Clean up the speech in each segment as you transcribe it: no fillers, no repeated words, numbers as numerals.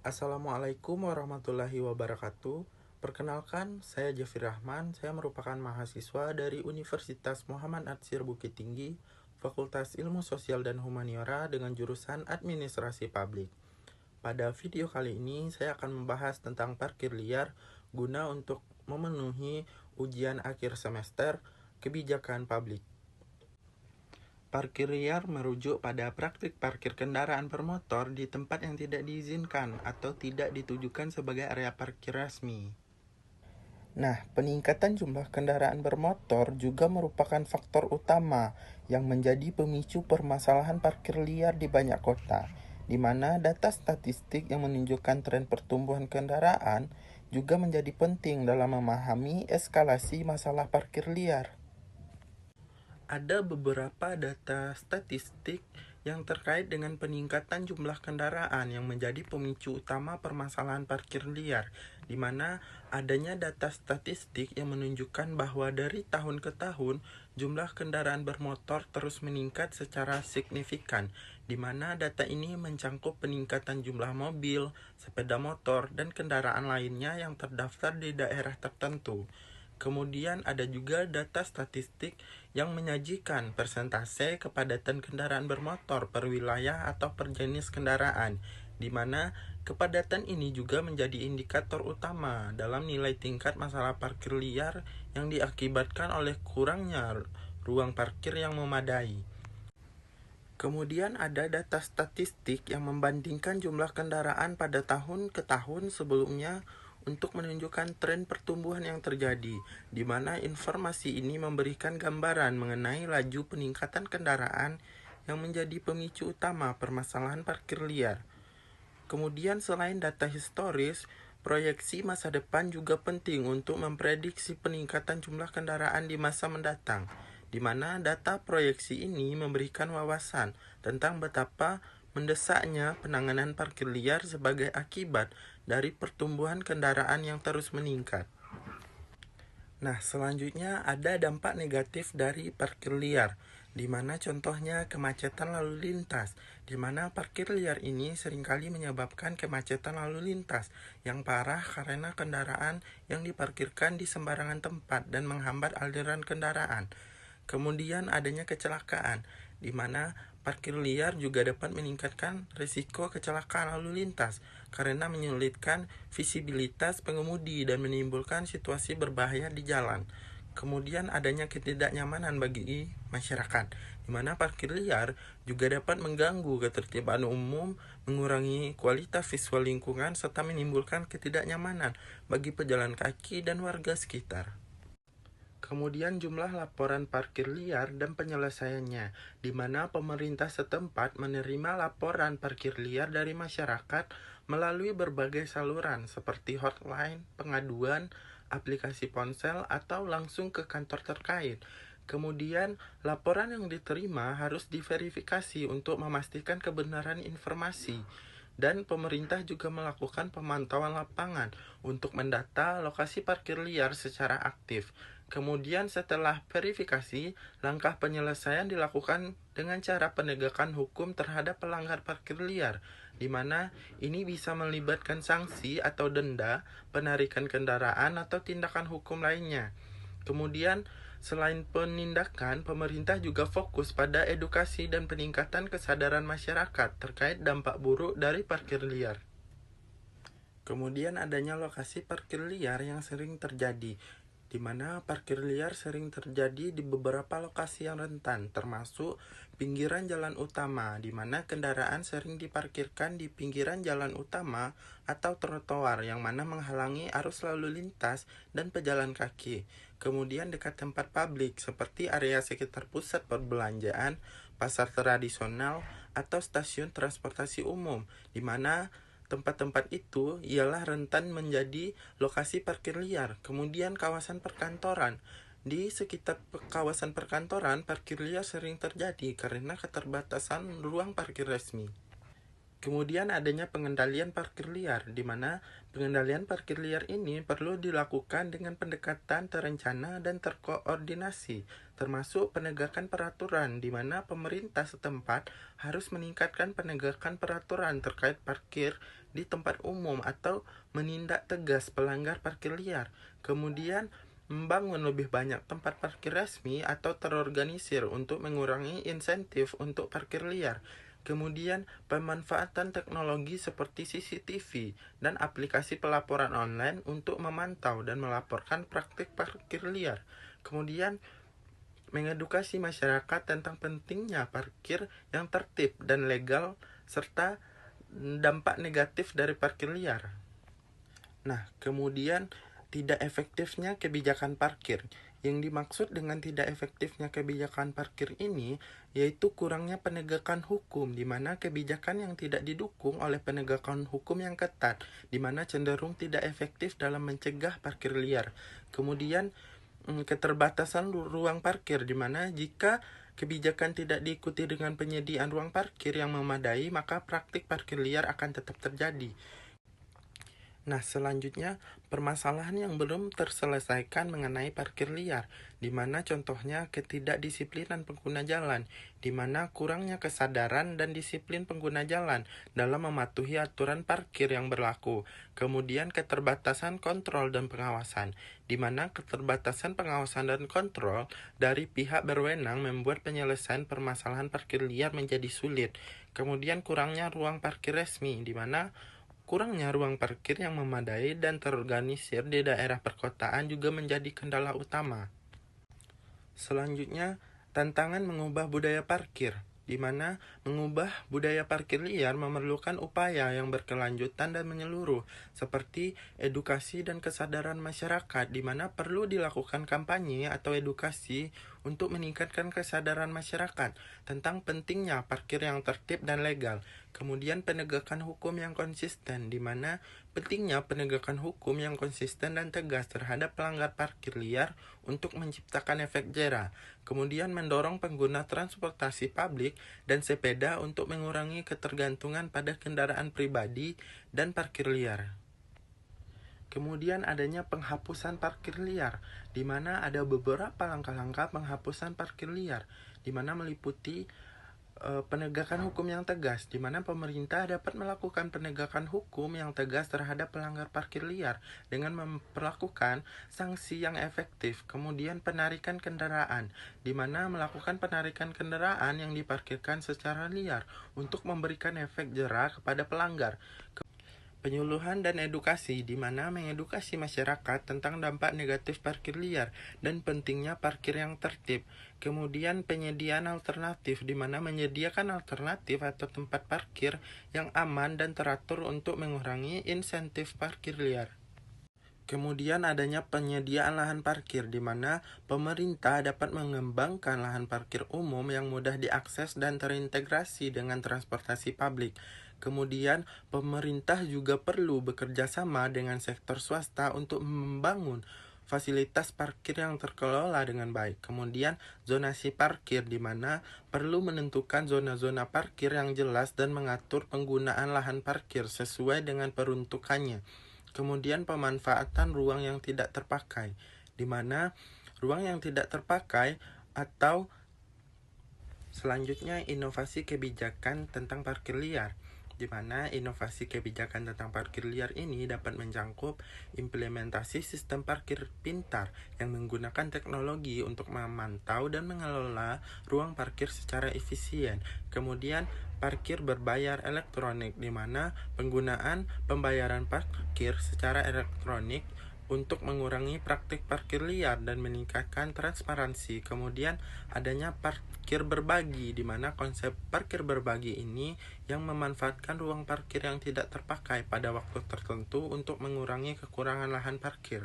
Assalamualaikum warahmatullahi wabarakatuh. Perkenalkan, saya Jafir Rahman. Saya merupakan mahasiswa dari Universitas Muhammad Atsir Bukit Tinggi, Fakultas Ilmu Sosial dan Humaniora dengan jurusan Administrasi Publik. Pada video kali ini, saya akan membahas tentang parkir liar guna untuk memenuhi ujian akhir semester kebijakan publik. Parkir liar merujuk pada praktik parkir kendaraan bermotor di tempat yang tidak diizinkan atau tidak ditujukan sebagai area parkir resmi. Nah, peningkatan jumlah kendaraan bermotor juga merupakan faktor utama yang menjadi pemicu permasalahan parkir liar di banyak kota, di mana data statistik yang menunjukkan tren pertumbuhan kendaraan juga menjadi penting dalam memahami eskalasi masalah parkir liar. Ada beberapa data statistik yang terkait dengan peningkatan jumlah kendaraan yang menjadi pemicu utama permasalahan parkir liar, di mana adanya data statistik yang menunjukkan bahwa dari tahun ke tahun jumlah kendaraan bermotor terus meningkat secara signifikan, di mana data ini mencangkup peningkatan jumlah mobil, sepeda motor, dan kendaraan lainnya yang terdaftar di daerah tertentu. Kemudian ada juga data statistik yang menyajikan persentase kepadatan kendaraan bermotor per wilayah atau per jenis kendaraan, di mana kepadatan ini juga menjadi indikator utama dalam nilai tingkat masalah parkir liar yang diakibatkan oleh kurangnya ruang parkir yang memadai. Kemudian ada data statistik yang membandingkan jumlah kendaraan pada tahun ke tahun sebelumnya untuk menunjukkan tren pertumbuhan yang terjadi, di mana informasi ini memberikan gambaran mengenai laju peningkatan kendaraan yang menjadi pemicu utama permasalahan parkir liar. Kemudian selain data historis, proyeksi masa depan juga penting untuk memprediksi peningkatan jumlah kendaraan di masa mendatang, di mana data proyeksi ini memberikan wawasan tentang betapa mendesaknya penanganan parkir liar sebagai akibat dari pertumbuhan kendaraan yang terus meningkat. Nah, selanjutnya ada dampak negatif dari parkir liar, di mana contohnya kemacetan lalu lintas, di mana parkir liar ini seringkali menyebabkan kemacetan lalu lintas yang parah karena kendaraan yang diparkirkan di sembarangan tempat dan menghambat aliran kendaraan. Kemudian adanya kecelakaan, di mana parkir liar juga dapat meningkatkan risiko kecelakaan lalu lintas karena menyulitkan visibilitas pengemudi dan menimbulkan situasi berbahaya di jalan. Kemudian adanya ketidaknyamanan bagi masyarakat, di mana parkir liar juga dapat mengganggu ketertiban umum, mengurangi kualitas visual lingkungan, serta menimbulkan ketidaknyamanan bagi pejalan kaki dan warga sekitar. Kemudian jumlah laporan parkir liar dan penyelesaiannya, di mana pemerintah setempat menerima laporan parkir liar dari masyarakat melalui berbagai saluran seperti hotline, pengaduan, aplikasi ponsel, atau langsung ke kantor terkait. Kemudian, laporan yang diterima harus diverifikasi untuk memastikan kebenaran informasi. Dan pemerintah juga melakukan pemantauan lapangan untuk mendata lokasi parkir liar secara aktif. Kemudian setelah verifikasi, langkah penyelesaian dilakukan dengan cara penegakan hukum terhadap pelanggar parkir liar, di mana ini bisa melibatkan sanksi atau denda, penarikan kendaraan, atau tindakan hukum lainnya. Kemudian, selain penindakan, pemerintah juga fokus pada edukasi dan peningkatan kesadaran masyarakat terkait dampak buruk dari parkir liar. Kemudian adanya lokasi parkir liar yang sering terjadi, di mana parkir liar sering terjadi di beberapa lokasi yang rentan, termasuk pinggiran jalan utama, di mana kendaraan sering diparkirkan di pinggiran jalan utama atau trotoar yang mana menghalangi arus lalu lintas dan pejalan kaki. Kemudian dekat tempat publik seperti area sekitar pusat perbelanjaan, pasar tradisional, atau stasiun transportasi umum, di mana tempat-tempat itu ialah rentan menjadi lokasi parkir liar. Kemudian kawasan perkantoran. Di sekitar kawasan perkantoran, parkir liar sering terjadi karena keterbatasan ruang parkir resmi. Kemudian adanya pengendalian parkir liar, di mana pengendalian parkir liar ini perlu dilakukan dengan pendekatan terencana dan terkoordinasi, termasuk penegakan peraturan, di mana pemerintah setempat harus meningkatkan penegakan peraturan terkait parkir di tempat umum atau menindak tegas pelanggar parkir liar. Kemudian membangun lebih banyak tempat parkir resmi atau terorganisir untuk mengurangi insentif untuk parkir liar. Kemudian pemanfaatan teknologi seperti CCTV dan aplikasi pelaporan online untuk memantau dan melaporkan praktik parkir liar. Kemudian mengedukasi masyarakat tentang pentingnya parkir yang tertib dan legal serta dampak negatif dari parkir liar. Nah, kemudian tidak efektifnya kebijakan parkir. Yang dimaksud dengan tidak efektifnya kebijakan parkir ini yaitu kurangnya penegakan hukum, di mana kebijakan yang tidak didukung oleh penegakan hukum yang ketat, di mana cenderung tidak efektif dalam mencegah parkir liar. Kemudian keterbatasan ruang parkir, di mana jika kebijakan tidak diikuti dengan penyediaan ruang parkir yang memadai, maka praktik parkir liar akan tetap terjadi. Nah, selanjutnya permasalahan yang belum terselesaikan mengenai parkir liar, di mana contohnya ketidakdisiplinan pengguna jalan, di mana kurangnya kesadaran dan disiplin pengguna jalan dalam mematuhi aturan parkir yang berlaku. Kemudian keterbatasan kontrol dan pengawasan, di mana keterbatasan pengawasan dan kontrol dari pihak berwenang membuat penyelesaian permasalahan parkir liar menjadi sulit. Kemudian kurangnya ruang parkir resmi, di mana kurangnya ruang parkir yang memadai dan terorganisir di daerah perkotaan juga menjadi kendala utama. Selanjutnya, tantangan mengubah budaya parkir, di mana mengubah budaya parkir liar memerlukan upaya yang berkelanjutan dan menyeluruh, seperti edukasi dan kesadaran masyarakat, di mana perlu dilakukan kampanye atau edukasi untuk meningkatkan kesadaran masyarakat tentang pentingnya parkir yang tertib dan legal. Kemudian penegakan hukum yang konsisten, di mana pentingnya penegakan hukum yang konsisten dan tegas terhadap pelanggar parkir liar untuk menciptakan efek jera. Kemudian mendorong pengguna transportasi publik dan sepeda untuk mengurangi ketergantungan pada kendaraan pribadi dan parkir liar. Kemudian adanya penghapusan parkir liar, di mana ada beberapa langkah-langkah penghapusan parkir liar, di mana meliputi penegakan hukum yang tegas, di mana pemerintah dapat melakukan penegakan hukum yang tegas terhadap pelanggar parkir liar dengan memperlakukan sanksi yang efektif. Kemudian penarikan kendaraan, di mana melakukan penarikan kendaraan yang diparkirkan secara liar untuk memberikan efek jera kepada pelanggar. Penyuluhan dan edukasi, di mana mengedukasi masyarakat tentang dampak negatif parkir liar dan pentingnya parkir yang tertib. Kemudian penyediaan alternatif, di mana menyediakan alternatif atau tempat parkir yang aman dan teratur untuk mengurangi insentif parkir liar. Kemudian adanya penyediaan lahan parkir, di mana pemerintah dapat mengembangkan lahan parkir umum yang mudah diakses dan terintegrasi dengan transportasi publik. Kemudian pemerintah juga perlu bekerja sama dengan sektor swasta untuk membangun fasilitas parkir yang terkelola dengan baik. Kemudian zonasi parkir, di mana perlu menentukan zona-zona parkir yang jelas dan mengatur penggunaan lahan parkir sesuai dengan peruntukannya. Kemudian pemanfaatan ruang yang tidak terpakai, di mana ruang yang tidak terpakai atau selanjutnya inovasi kebijakan tentang parkir liar, di mana inovasi kebijakan tentang parkir liar ini dapat mencakup implementasi sistem parkir pintar yang menggunakan teknologi untuk memantau dan mengelola ruang parkir secara efisien. Kemudian parkir berbayar elektronik, di mana penggunaan pembayaran parkir secara elektronik untuk mengurangi praktik parkir liar dan meningkatkan transparansi. Kemudian adanya parkir berbagi, di mana konsep parkir berbagi ini yang memanfaatkan ruang parkir yang tidak terpakai pada waktu tertentu untuk mengurangi kekurangan lahan parkir.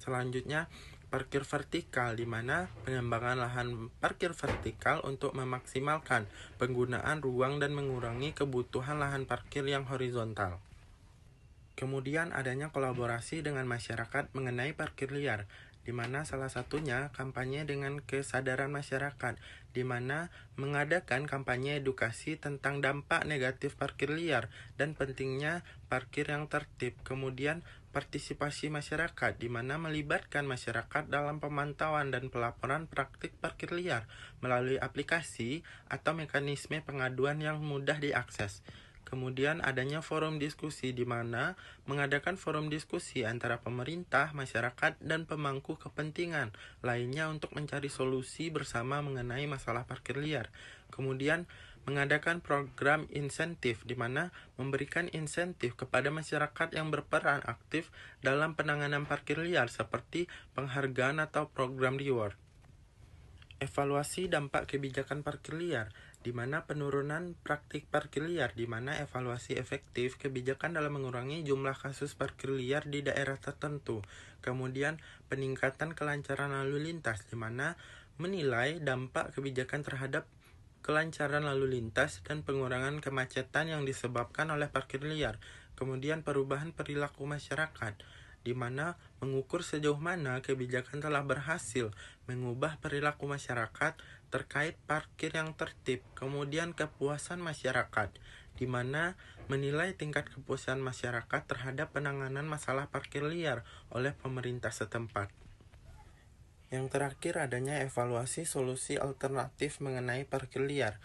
Selanjutnya parkir vertikal, di mana pengembangan lahan parkir vertikal untuk memaksimalkan penggunaan ruang dan mengurangi kebutuhan lahan parkir yang horizontal. Kemudian adanya kolaborasi dengan masyarakat mengenai parkir liar, di mana salah satunya kampanye dengan kesadaran masyarakat, di mana mengadakan kampanye edukasi tentang dampak negatif parkir liar dan pentingnya parkir yang tertib. Kemudian partisipasi masyarakat, di mana melibatkan masyarakat dalam pemantauan dan pelaporan praktik parkir liar melalui aplikasi atau mekanisme pengaduan yang mudah diakses. Kemudian adanya forum diskusi di mana mengadakan forum diskusi antara pemerintah, masyarakat, dan pemangku kepentingan lainnya untuk mencari solusi bersama mengenai masalah parkir liar. Kemudian mengadakan program insentif di mana memberikan insentif kepada masyarakat yang berperan aktif dalam penanganan parkir liar seperti penghargaan atau program reward. Evaluasi dampak kebijakan parkir liar, di mana penurunan praktik parkir liar, di mana evaluasi efektif kebijakan dalam mengurangi jumlah kasus parkir liar di daerah tertentu. Kemudian peningkatan kelancaran lalu lintas, di mana menilai dampak kebijakan terhadap kelancaran lalu lintas dan pengurangan kemacetan yang disebabkan oleh parkir liar. Kemudian perubahan perilaku masyarakat, di mana mengukur sejauh mana kebijakan telah berhasil mengubah perilaku masyarakat terkait parkir yang tertib. Kemudian kepuasan masyarakat, di mana menilai tingkat kepuasan masyarakat terhadap penanganan masalah parkir liar oleh pemerintah setempat. Yang terakhir adanya evaluasi solusi alternatif mengenai parkir liar,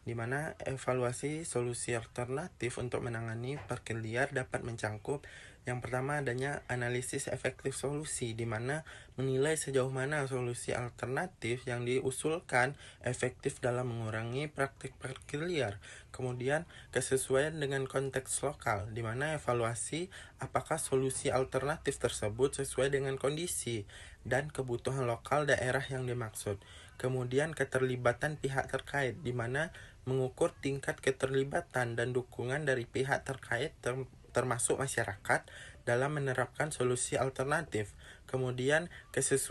di mana evaluasi solusi alternatif untuk menangani parkir liar dapat mencangkup yang pertama adanya analisis efektif solusi, di mana menilai sejauh mana solusi alternatif yang diusulkan efektif dalam mengurangi praktik parkir liar. Kemudian kesesuaian dengan konteks lokal, di mana evaluasi apakah solusi alternatif tersebut sesuai dengan kondisi dan kebutuhan lokal daerah yang dimaksud. Kemudian keterlibatan pihak terkait, di mana mengukur tingkat keterlibatan dan dukungan dari pihak terkait termasuk masyarakat dalam menerapkan solusi alternatif. Kemudian kesesuaian